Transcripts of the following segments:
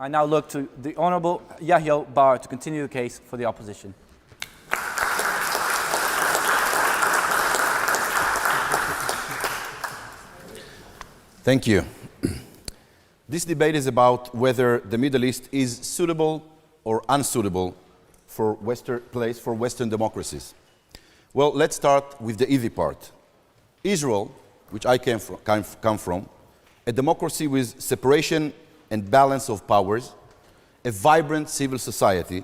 I now look to the Honourable Yahya Bar to continue the case for the opposition. Thank you. This debate is about whether the Middle East is suitable or unsuitable for Western democracies. Well, let's start with the easy part. Israel, which I come from, a democracy with separation and balance of powers, a vibrant civil society,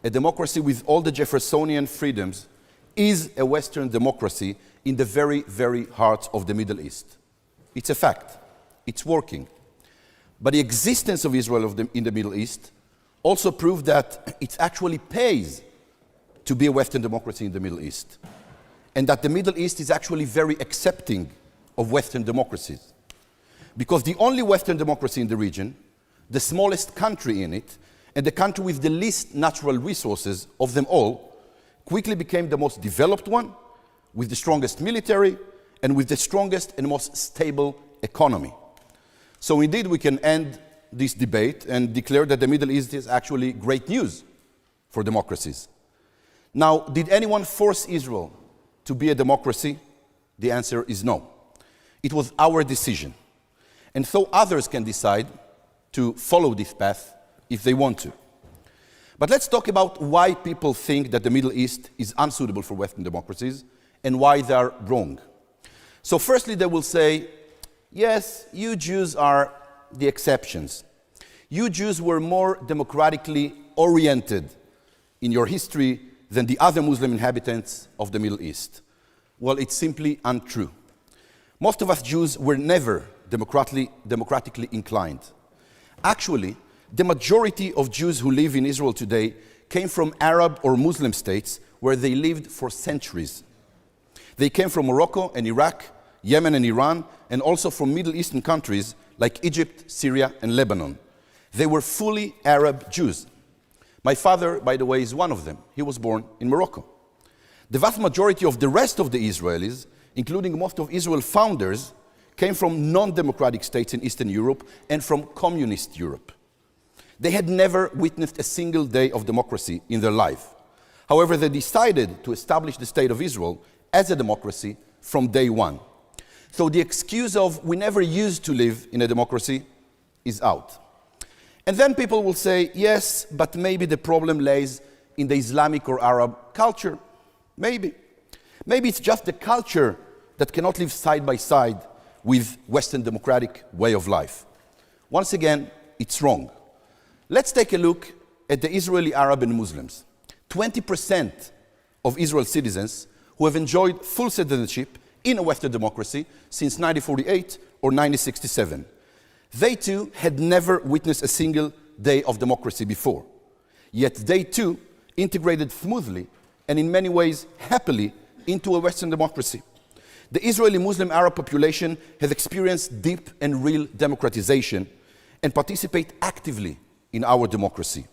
a democracy with all the Jeffersonian freedoms, is a Western democracy in the very, very heart of the Middle East. It's a fact. It's working. But the existence of Israel in the Middle East also proved that it actually pays to be a Western democracy in the Middle East, and that the Middle East is actually very accepting of Western democracies. Because the only Western democracy in the region, the smallest country in it, and the country with the least natural resources of them all, quickly became the most developed one, with the strongest military, and with the strongest and most stable economy. So indeed, we can end this debate and declare that the Middle East is actually great news for democracies. Now, did anyone force Israel to be a democracy? The answer is no. It was our decision. And so others can decide to follow this path if they want to. But let's talk about why people think that the Middle East is unsuitable for Western democracies and why they are wrong. So firstly, they will say, yes, you Jews are the exceptions. You Jews were more democratically oriented in your history than the other Muslim inhabitants of the Middle East. Well, it's simply untrue. Most of us Jews were never democratically inclined. Actually, the majority of Jews who live in Israel today came from Arab or Muslim states where they lived for centuries. They came from Morocco and Iraq, Yemen and Iran, and also from Middle Eastern countries like Egypt, Syria, and Lebanon. They were fully Arab Jews. My father, by the way, is one of them. He was born in Morocco. The vast majority of the rest of the Israelis, including most of Israel's founders, came from non-democratic states in Eastern Europe and from communist Europe. They had never witnessed a single day of democracy in their life. However, they decided to establish the State of Israel as a democracy from day one. So the excuse of we never used to live in a democracy is out. And then people will say, yes, but maybe the problem lays in the Islamic or Arab culture. Maybe. Maybe it's just the culture that cannot live side by side with Western democratic way of life. Once again, it's wrong. Let's take a look at the Israeli Arab and Muslims. 20% of Israel's citizens who have enjoyed full citizenship in a Western democracy since 1948 or 1967. They too had never witnessed a single day of democracy before. Yet they too integrated smoothly and in many ways happily into a Western democracy. The Israeli Muslim Arab population has experienced deep and real democratization and participate actively in our democracy.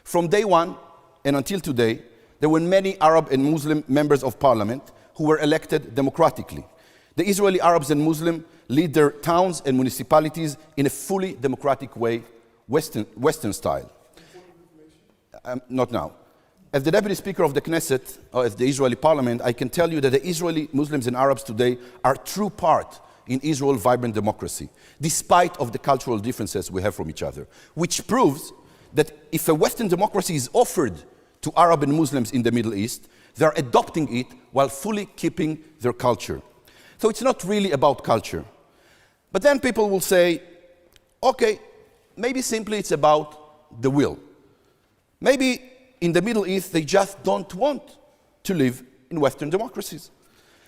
From day one and until today, there were many Arab and Muslim members of parliament who were elected democratically. The Israeli Arabs and Muslims lead their towns and municipalities in a fully democratic way, Western style. Not now. As the Deputy Speaker of the Knesset, or as the Israeli Parliament, I can tell you that the Israeli Muslims and Arabs today are true part in Israel's vibrant democracy, despite of the cultural differences we have from each other, which proves that if a Western democracy is offered to Arab and Muslims in the Middle East, they are adopting it while fully keeping their culture. So it's not really about culture. But then people will say, okay, maybe simply it's about the will. Maybe in the Middle East they just don't want to live in Western democracies.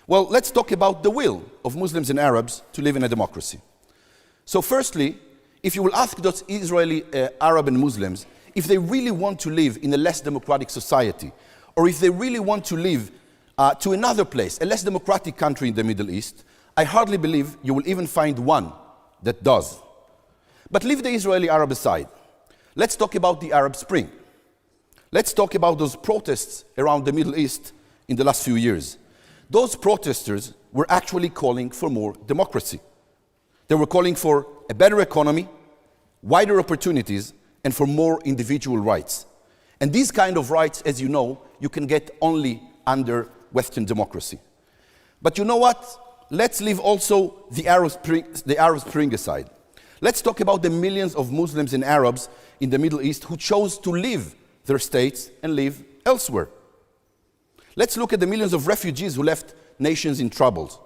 Well, let's talk about the will of Muslims and Arabs to live in a democracy. So firstly, if you will ask those Israeli Arab and Muslims if they really want to live in a less democratic society, or if they really want to live to another place, a less democratic country in the Middle East, I hardly believe you will even find one that does. But leave the Israeli Arab aside. Let's talk about the Arab Spring. Let's talk about those protests around the Middle East in the last few years. Those protesters were actually calling for more democracy. They were calling for a better economy, wider opportunities, and for more individual rights. And these kind of rights, as you know, you can get only under Western democracy. But you know what? Let's leave also the Arab Spring aside. Let's talk about the millions of Muslims and Arabs in the Middle East who chose to leave their states and live elsewhere. Let's look at the millions of refugees who left nations in troubles.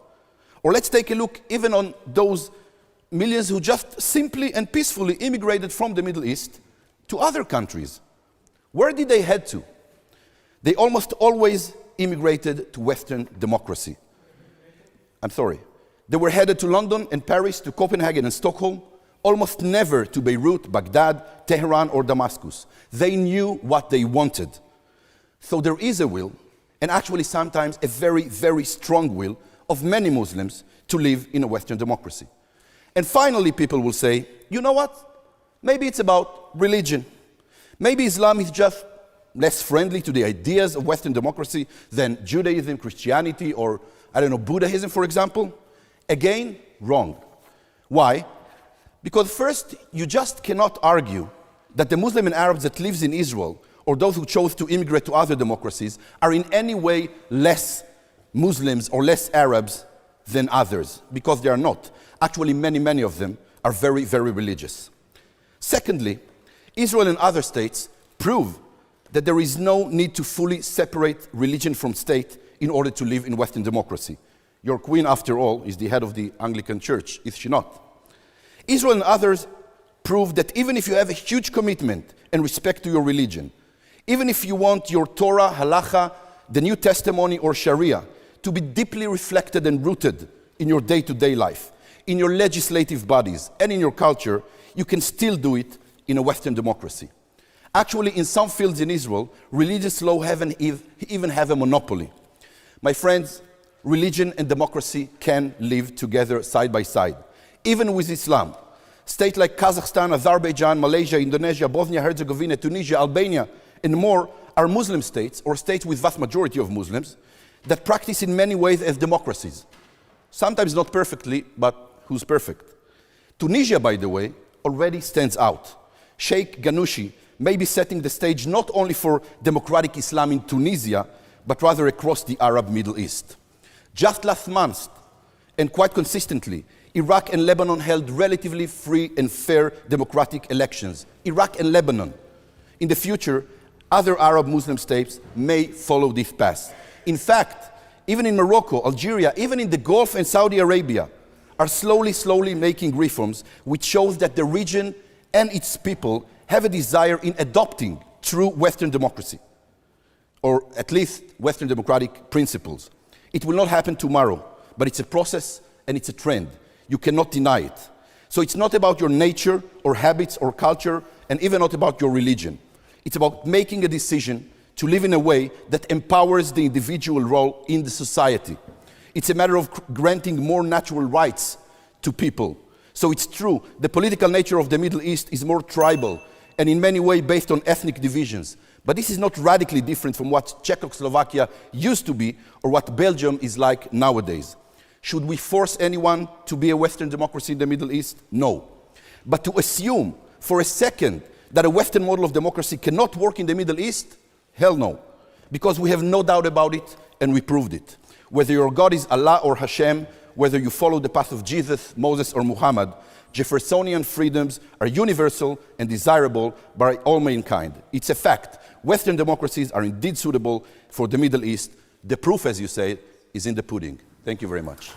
Or let's take a look even on those millions who just simply and peacefully immigrated from the Middle East to other countries. Where did they head to? They almost always immigrated to Western democracy. I'm sorry. They were headed to London and Paris, to Copenhagen and Stockholm, almost never to Beirut, Baghdad, Tehran, or Damascus. They knew what they wanted. So there is a will, and actually sometimes a very, very strong will of many Muslims to live in a Western democracy. And finally, people will say, you know what? Maybe it's about religion. Maybe Islam is just less friendly to the ideas of Western democracy than Judaism, Christianity, or, I don't know, Buddhism, for example. Again, wrong. Why? Because first, you just cannot argue that the Muslim and Arabs that lives in Israel, or those who chose to immigrate to other democracies, are in any way less Muslims or less Arabs than others, because they are not. Actually, many, many of them are very, very religious. Secondly, Israel and other states prove that there is no need to fully separate religion from state in order to live in Western democracy. Your queen, after all, is the head of the Anglican Church, is she not? Israel and others prove that even if you have a huge commitment and respect to your religion, even if you want your Torah, Halacha, the New Testimony, or Sharia to be deeply reflected and rooted in your day-to-day life, in your legislative bodies, and in your culture, you can still do it in a Western democracy. Actually, in some fields in Israel, religious law even have a monopoly. My friends, religion and democracy can live together side by side. Even with Islam, states like Kazakhstan, Azerbaijan, Malaysia, Indonesia, Bosnia-Herzegovina, Tunisia, Albania, and more are Muslim states, or states with vast majority of Muslims, that practice in many ways as democracies. Sometimes not perfectly, but who's perfect? Tunisia, by the way, already stands out. Sheikh Ghanouchi may be setting the stage not only for democratic Islam in Tunisia, but rather across the Arab Middle East. Just last month, and quite consistently, Iraq and Lebanon held relatively free and fair democratic elections. Iraq and Lebanon. In the future, other Arab Muslim states may follow this path. In fact, even in Morocco, Algeria, even in the Gulf and Saudi Arabia, are slowly making reforms, which shows that the region and its people have a desire in adopting true Western democracy, or at least Western democratic principles. It will not happen tomorrow, but it's a process and it's a trend. You cannot deny it. So it's not about your nature or habits or culture, and even not about your religion. It's about making a decision to live in a way that empowers the individual role in the society. It's a matter of granting more natural rights to people. So it's true, the political nature of the Middle East is more tribal and in many ways based on ethnic divisions. But this is not radically different from what Czechoslovakia used to be or what Belgium is like nowadays. Should we force anyone to be a Western democracy in the Middle East? No. But to assume for a second that a Western model of democracy cannot work in the Middle East? Hell no. Because we have no doubt about it and we proved it. Whether your God is Allah or Hashem, whether you follow the path of Jesus, Moses, or Muhammad, Jeffersonian freedoms are universal and desirable by all mankind. It's a fact. Western democracies are indeed suitable for the Middle East. The proof, as you say, is in the pudding. Thank you very much.